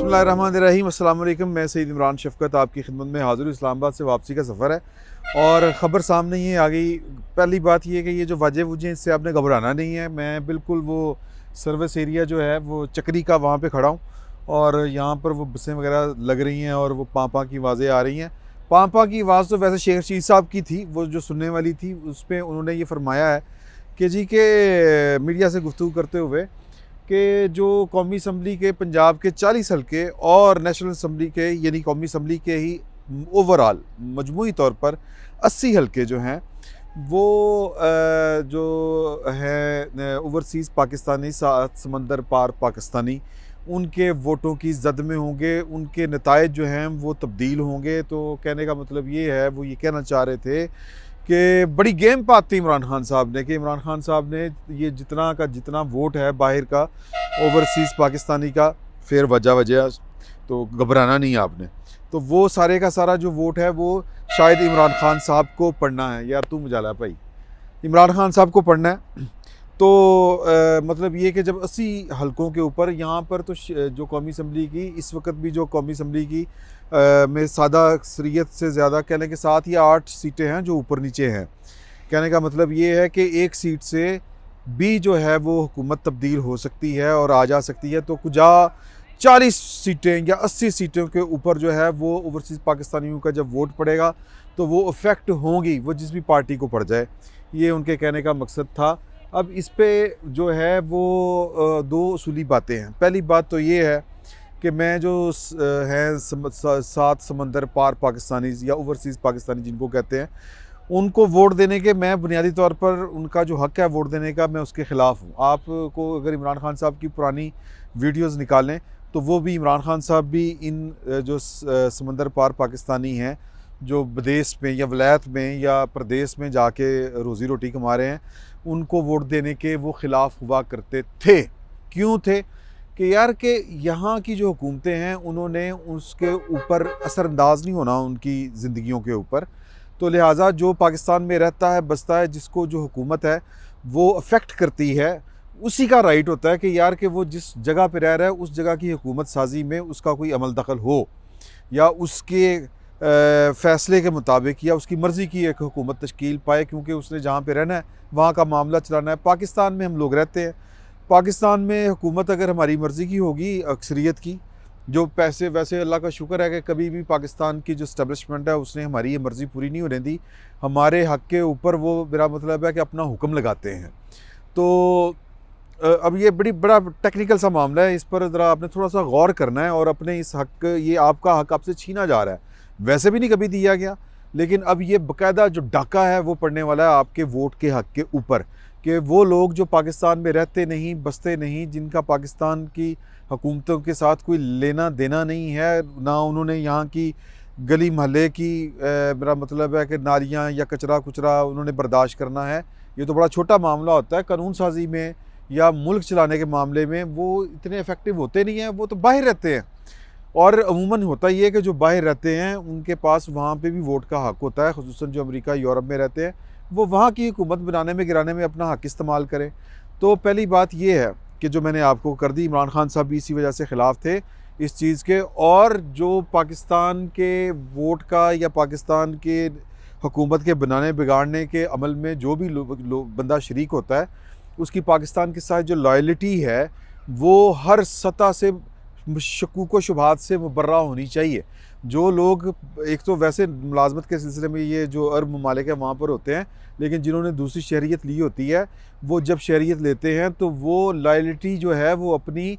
बिस्मिल्लाहिर्रहमानिर्रहीम। अस्सलाम वालेकुम। मैं सईद इमरान शफ़क़त आपकी खिदमत में हाज़िर हूँ। इस्लामाबाद से वापसी का सफ़र है और ख़बर सामने ही आ गई। पहली बात ये है कि ये जो वजह वुजें इससे आपने घबराना नहीं है। मैं बिल्कुल वो सर्विस एरिया जो है वो चक्री का वहाँ पे खड़ा हूँ और यहाँ पर वो बसें वगैरह लग रही हैं और वो पाँ की आवाज़ें आ रही हैं। पाँ की आवाज़ तो वैसे शेख रशीद साहब की थी, वो जो सुनने वाली थी, उस पर उन्होंने ये फरमाया है कि जी के मीडिया से गुफ्तगू करते हुए कि जो कौमी असम्बली के पंजाब के 40 हल्के और नेशनल असम्बली के यानी कौमी असम्बली के ही ओवरऑल मजमूई तौर पर 80 हल्के जो हैं वो जो है ओवरसीज़ पाकिस्तानी, सात समंदर पार पाकिस्तानी, उनके वोटों की जद में होंगे, उनके नताइज जो हैं वो तब्दील होंगे। तो कहने का मतलब ये है, वो ये कहना चाह रहे थे कि बड़ी गेम पात थी इमरान खान साहब ने कि इमरान खान साहब ने ये जितना का जितना वोट है बाहर का ओवरसीज़ पाकिस्तानी का, फिर वजह तो घबराना नहीं आपने। तो वो सारे का सारा जो वोट है वो शायद इमरान खान साहब को पढ़ना है। यार तू मजाला भाई, इमरान खान साहब को पढ़ना है। तो मतलब ये कि जब 80 हलकों के ऊपर यहाँ पर तो जो कौमी असम्बली की इस वक्त भी जो कौमी असम्बली की में सादा अक्सरियत से ज़्यादा कहने के 7 या 8 सीटें हैं जो ऊपर नीचे हैं। कहने का मतलब ये है कि एक सीट से भी जो है वो हुकूमत तब्दील हो सकती है और आ जा सकती है। तो कुछ 40 सीटें या 80 सीटों के ऊपर जो है वो ओवरसीज़ पाकिस्तानियों का जब वोट पड़ेगा तो वो इफ़ेक्ट होंगी, वो जिस भी पार्टी को पड़ जाए। ये उनके कहने का मकसद था। अब इस पे जो है वो दो उसूली बातें हैं। पहली बात तो ये है कि मैं जो हैं सात समंदर पार पाकिस्तानी या ओवरसीज़ पाकिस्तानी जिनको कहते हैं, उनको वोट देने के मैं बुनियादी तौर पर उनका जो हक़ है वोट देने का, मैं उसके ख़िलाफ़ हूँ। आपको अगर इमरान खान साहब की पुरानी वीडियोज़ निकालें तो वो भी इमरान खान साहब भी इन जो समंदर पार पाकिस्तानी हैं जो विदेश में या वलायत में या प्रदेश में जाके रोज़ी रोटी कमा रहे हैं, उनको वोट देने के वो ख़िलाफ़ हुआ करते थे। क्यों थे? कि यार कि यहाँ की जो हुकूमतें हैं उन्होंने उसके ऊपर असरअंदाज नहीं होना उनकी ज़िंदगियों के ऊपर। तो लिहाजा जो पाकिस्तान में रहता है बसता है, जिसको जो हुकूमत है वो अफेक्ट करती है, उसी का राइट होता है कि यार कि वो जिस जगह पे रह रहा है उस जगह की हुकूमत साजी में उसका कोई अमल दखल हो या उसके फ़ैसले के मुताबिक या उसकी मर्ज़ी की एक हुकूमत तश्कील पाए, क्योंकि उसने जहाँ पे रहना है वहाँ का मामला चलाना है। पाकिस्तान में हम लोग रहते हैं, पाकिस्तान में हुकूमत अगर हमारी मर्ज़ी की होगी अक्सरियत की, जो पैसे वैसे अल्लाह का शुक्र है कि कभी भी पाकिस्तान की जो इस्टेब्लिशमेंट है उसने हमारी ये मर्ज़ी पूरी नहीं होने दी। हमारे हक़ के ऊपर वो, मेरा मतलब है कि अपना हुक्म लगाते हैं। तो अब ये बड़ा टेक्निकल सा मामला है, इस पर ज़रा आपने थोड़ा सा गौर करना है और अपने इस हक़, ये आपका हक़ आपसे छीना जा रहा है, वैसे भी नहीं कभी दिया गया, लेकिन अब ये बाकायदा जो डाका है वो पड़ने वाला है आपके वोट के हक़ के ऊपर कि वो लोग जो पाकिस्तान में रहते नहीं, बसते नहीं, जिनका पाकिस्तान की हुकूमतों के साथ कोई लेना देना नहीं है, ना उन्होंने यहाँ की गली महल्ले की मेरा मतलब है कि नालियाँ या कचरा कुचरा उन्होंने बर्दाश्त करना है। ये तो बड़ा छोटा मामला होता है। कानून साजी में या मुल्क चलाने के मामले में वो इतने इफ़ेक्टिव होते नहीं हैं, वो तो बाहर रहते हैं। और अमूमन होता ये है कि जो बाहर रहते हैं उनके पास वहाँ पे भी वोट का हक़ होता है, ख़ुसूसन जो अमेरिका यूरोप में रहते हैं, वो वहाँ की हुकूमत बनाने में गिराने में अपना हक़ इस्तेमाल करें। तो पहली बात ये है कि जो मैंने आपको कर दी, इमरान खान साहब भी इसी वजह से ख़िलाफ़ थे इस चीज़ के। और जो पाकिस्तान के वोट का या पाकिस्तान के हुकूमत के बनाने बिगाड़ने के अमल में जो भी बंदा शरीक होता है, उसकी पाकिस्तान के साथ जो लॉयल्टी है वो हर सतह से शकूक व शुबहात से मुबर्रा होनी चाहिए। जो लोग एक तो वैसे मुलाजमत के सिलसिले में ये जो अरब ममालिक है वहाँ पर होते हैं, लेकिन जिन्होंने दूसरी शहरियत ली होती है, वो जब शहरियत लेते हैं तो वो लॉयल्टी जो है वो अपनी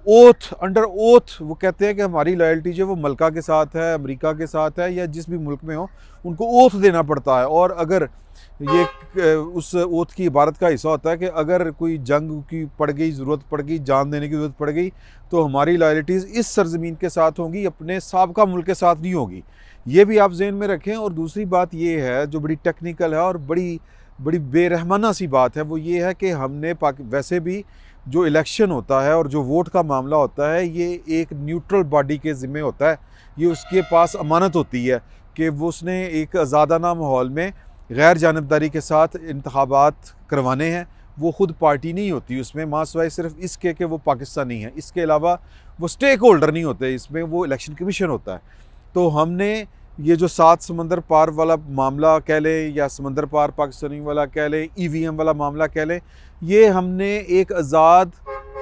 ओथ, अंडर ओथ वो कहते हैं कि हमारी लॉयल्टी जो है वो मल्का के साथ है, अमेरिका के साथ है या जिस भी मुल्क में हो, उनको ओथ देना पड़ता है। और अगर ये उस ओथ की इबारत का हिस्सा होता है कि अगर कोई जंग की पड़ गई, ज़रूरत पड़ गई, जान देने की ज़रूरत पड़ गई, तो हमारी लॉयल्टीज़ इस सरज़मीन के साथ होंगी, अपने साबका मुल्क के साथ नहीं होगी। ये भी आप ज़हन में रखें। और दूसरी बात ये है जो बड़ी टेक्निकल है और बड़ी बेरहमाना सी बात है, वो ये है कि हमने वैसे भी जो इलेक्शन होता है और जो वोट का मामला होता है, ये एक न्यूट्रल बॉडी के ज़िम्मे होता है। ये उसके पास अमानत होती है कि वो उसने एक आज़ादाना माहौल में गैर जानिबदारी के साथ इंतखाबात करवाने हैं। वो खुद पार्टी नहीं होती उसमें, माँ सिवाय सिर्फ इसके कि वो पाकिस्तानी है, इसके अलावा वो स्टेक होल्डर नहीं होते इसमें, वो इलेक्शन कमीशन होता है। तो हमने ये जो 7 समंदर पार वाला मामला कह लें या समंदर पार पाकिस्तानी वाला कह लें, EVM वाला मामला कह लें, ये हमने एक आज़ाद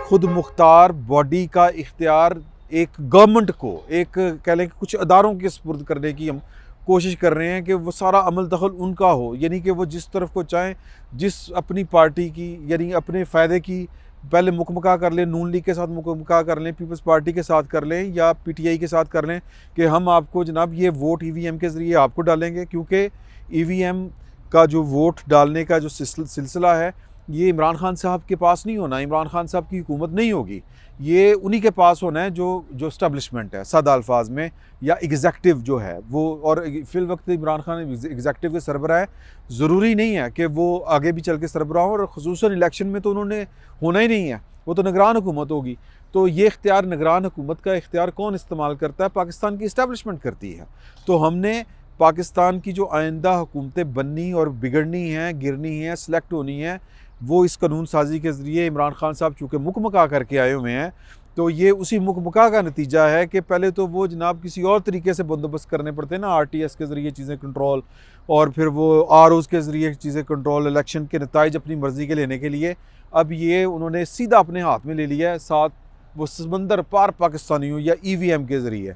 खुद मुख्तार बॉडी का इख्तियार एक गवर्नमेंट को, एक कह लें कि कुछ अदारों के सुपुर्द करने की हम कोशिश कर रहे हैं कि वो सारा अमल दखल उनका हो, यानी कि वो जिस तरफ को चाहें, जिस अपनी पार्टी की यानी अपने फ़ायदे की पहले मुकमका कर लें, नून लीग के साथ मुकमका कर लें, पीपल्स पार्टी के साथ कर लें या PTI के साथ कर लें कि हम आपको जनाब ये वोट EVM के ज़रिए आपको डालेंगे, क्योंकि EVM का जो वोट डालने का जो सिलसिला है ये इमरान खान साहब के पास नहीं होना, इमरान खान साहब की हुकूमत नहीं होगी, ये उन्हीं के पास होना है जो इस्टेब्लिशमेंट है सादा अल्फाज में, या एग्जेक्टिव जो है वो। और फिल वक्त इमरान खान एग्जेक्टिव के सरबराह है, ज़रूरी नहीं है कि वो आगे भी चल के सरबराह हो, और ख़ुसूसन इलेक्शन में तो उन्होंने होना ही नहीं है, वो तो निगरान हुकूमत होगी। तो ये इख्तियार निगरान हुकूमत का इख्तियार कौन इस्तेमाल करता है? पाकिस्तान की इस्टेब्लिशमेंट करती है। तो हमने पाकिस्तान की जो आइंदा हुकूमतें बननी और बिगड़नी हैं, गिरनी हैं, सेलेक्ट होनी हैं, वो इस कानून साजी के ज़रिए इमरान खान साहब चूँकि मुकमका करके आए हुए हैं, तो ये उसी मुकमका का नतीजा है कि पहले तो वो जनाब किसी और तरीके से बंदोबस्त करने पड़ते हैं ना, RTS के ज़रिए चीज़ें कंट्रोल, और फिर वो ROs के ज़रिए चीज़ें कंट्रोल, इलेक्शन के नताइज अपनी मर्ज़ी के लेने के लिए। अब ये उन्होंने सीधा अपने हाथ में ले लिया है, साथ वो समंदर पार पाकिस्तानियों या EVM के ज़रिए।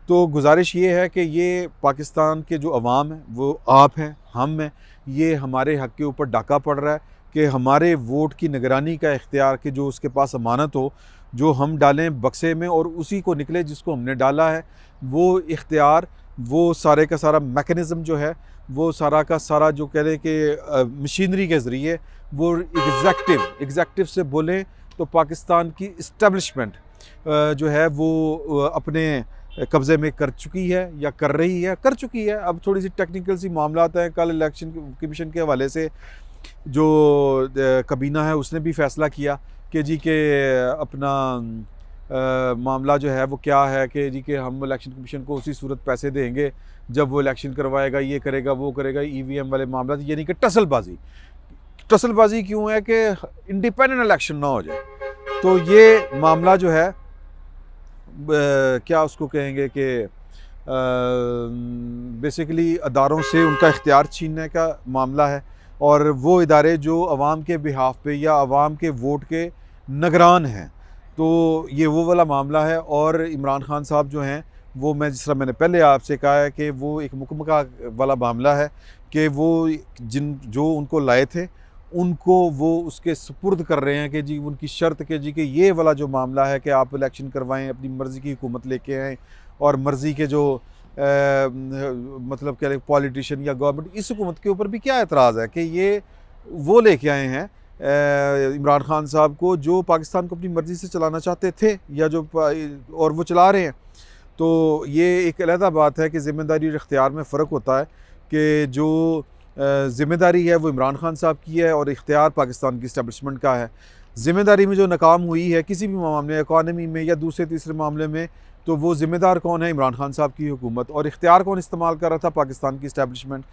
तो गुजारिश ये है कि ये पाकिस्तान के जो अवाम है, वो आप हैं, हम हैं, ये हमारे हक़ के ऊपर डाका पड़ रहा है कि हमारे वोट की निगरानी का इख्तियार कि जो उसके पास अमानत हो, जो हम डालें बक्से में और उसी को निकले जिसको हमने डाला है, वो इख्तियार, वो सारे का सारा मैकेनिज़्म जो है, वो सारा का सारा जो कह लें कि मशीनरी के ज़रिए वो एग्जेक्टिव से बोलें तो पाकिस्तान की इस्टेब्लिशमेंट जो है वो अपने कब्ज़े में कर चुकी है या कर चुकी है। अब थोड़ी सी टेक्निकल सी मामलात हैं। कल इलेक्शन कमीशन के हवाले से जो कबीना है उसने भी फ़ैसला किया कि जी के अपना मामला जो है वो क्या है कि जी के हम इलेक्शन कमीशन को उसी सूरत पैसे देंगे जब वो इलेक्शन करवाएगा, ये करेगा, वो करेगा, EVM वाले मामला, यानी कि टसलबाजी क्यों है कि इंडिपेंडेंट इलेक्शन ना हो जाए। तो ये मामला जो है क्या उसको कहेंगे कि बेसिकली अदारों से उनका इख्तियार छीनने का मामला है, और वो इदारे जो अवाम के बिहाफ पे या अवाम के वोट के निगरान हैं, तो ये वो वाला मामला है। और इमरान खान साहब जो हैं वो, मैं जिस तरह मैंने पहले आपसे कहा है कि वो एक मुकमका वाला मामला है कि वो जो उनको लाए थे उनको वो उसके सुपुर्द कर रहे हैं कि जी उनकी शर्त के जी कि ये वाला जो मामला है कि आप इलेक्शन करवाएं, अपनी मर्ज़ी की हुकूमत लेके आएँ, और मर्ज़ी के जो मतलब क्या पॉलिटिशियन या गवर्नमेंट, इस हुकूमत के ऊपर भी क्या एतराज़ है कि ये वो लेके आए हैं इमरान खान साहब को, जो पाकिस्तान को अपनी मर्ज़ी से चलाना चाहते थे या जो और वो चला रहे हैं। तो ये एक अलहदा बात है कि ज़िम्मेदारी और इख्तियार में फ़र्क होता है कि जो ज़िम्मेदारी है वो इमरान खान साहब की है और इख्तियार पाकिस्तान की इस्टेब्लिशमेंट का है। ज़िम्मेदारी में जो नाकाम हुई है किसी भी मामले, इकॉनमी में या दूसरे तीसरे मामले में, तो वो ज़िम्मेदार कौन है? इमरान खान साहब की हुकूमत। और इख्तियार कौन इस्तेमाल कर रहा था? पाकिस्तान की इस्टेब्लिशमेंट।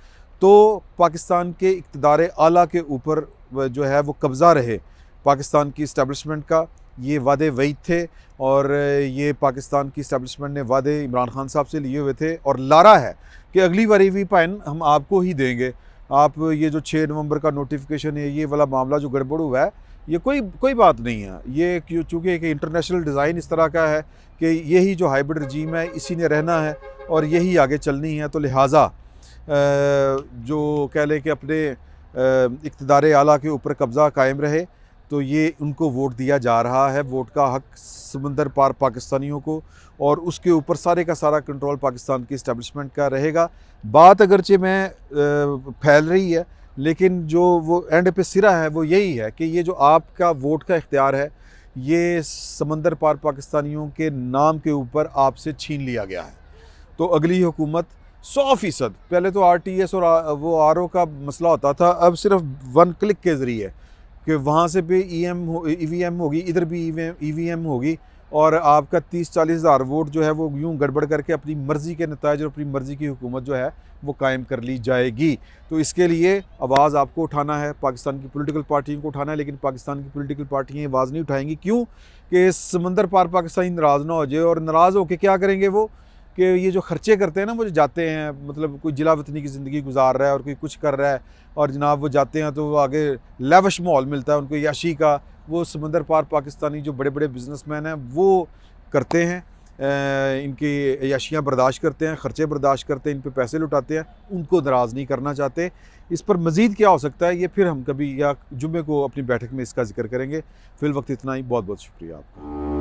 तो पाकिस्तान के इक़्तिदार आला के ऊपर जो है वो कब्ज़ा रहे पाकिस्तान की इस्टेब्लिशमेंट का, ये वादे वईद थे, और ये पाकिस्तान की इस्टेब्लिशमेंट ने वादे इमरान खान साहब से लिए हुए थे और लारा है कि अगली बारी भी पैन हम आपको ही देंगे। आप ये जो 6 नवंबर का नोटिफिकेशन है, ये वाला मामला जो गड़बड़ हुआ है, ये कोई बात नहीं है। ये चूँकि एक इंटरनेशनल डिज़ाइन इस तरह का है कि यही जो हाइब्रिड रजीम है इसी ने रहना है और यही आगे चलनी है। तो लिहाजा जो कह लें कि अपने इक़्तिदार आला के ऊपर कब्ज़ा कायम रहे, तो ये उनको वोट दिया जा रहा है, वोट का हक समंदर पार पाकिस्तानियों को, और उसके ऊपर सारे का सारा कंट्रोल पाकिस्तान की इस्टेब्लिशमेंट का रहेगा। बात अगरचे में फैल रही है, लेकिन जो वो एंड पे सिरा है वो यही है कि ये जो आपका वोट का इख्तियार है, ये समंदर पार पाकिस्तानियों के नाम के ऊपर आपसे छीन लिया गया है। तो अगली हुकूमत 100%, पहले तो RTS और वो RO का मसला होता था, अब सिर्फ 1 क्लिक के ज़रिए कि वहाँ से भी EVM होगी, इधर भी EVM होगी, और आपका 30-40 हज़ार वोट जो है वो यूँ गड़बड़ करके अपनी मर्ज़ी के नताइज और अपनी मर्ज़ी की हुकूमत जो है वो कायम कर ली जाएगी। तो इसके लिए आवाज़ आपको उठाना है, पाकिस्तान की पॉलिटिकल पार्टियों को उठाना है, लेकिन पाकिस्तान की पॉलिटिकल पार्टियाँ आवाज़ नहीं उठाएंगी। क्यों? कि समंदर पार पाकिस्तानी नाराज़ ना हो जाए। और नाराज़ होकर क्या करेंगे वो, कि ये जो खर्चे करते हैं ना, वो जो जाते हैं, मतलब कोई जिला वतनी की ज़िंदगी गुजार रहा है और कोई कुछ कर रहा है, और जनाब वो जाते हैं तो वो आगे लेविश माहौल मिलता है उनको याशी का। वो समंदर पार पाकिस्तानी जो बड़े बड़े बिजनेसमैन हैं वो करते हैं, इनकी याशियाँ बर्दाश्त करते हैं, ख़र्चे बर्दाश्त करते हैं, इन पे पैसे लुटाते हैं, उनको नाराज़ नहीं करना चाहते। इस पर मज़ीद क्या हो सकता है, ये फिर हम कभी या जुम्मे को अपनी बैठक में इसका ज़िक्र करेंगे। फ़िल वक्त इतना ही। बहुत बहुत शुक्रिया आपका।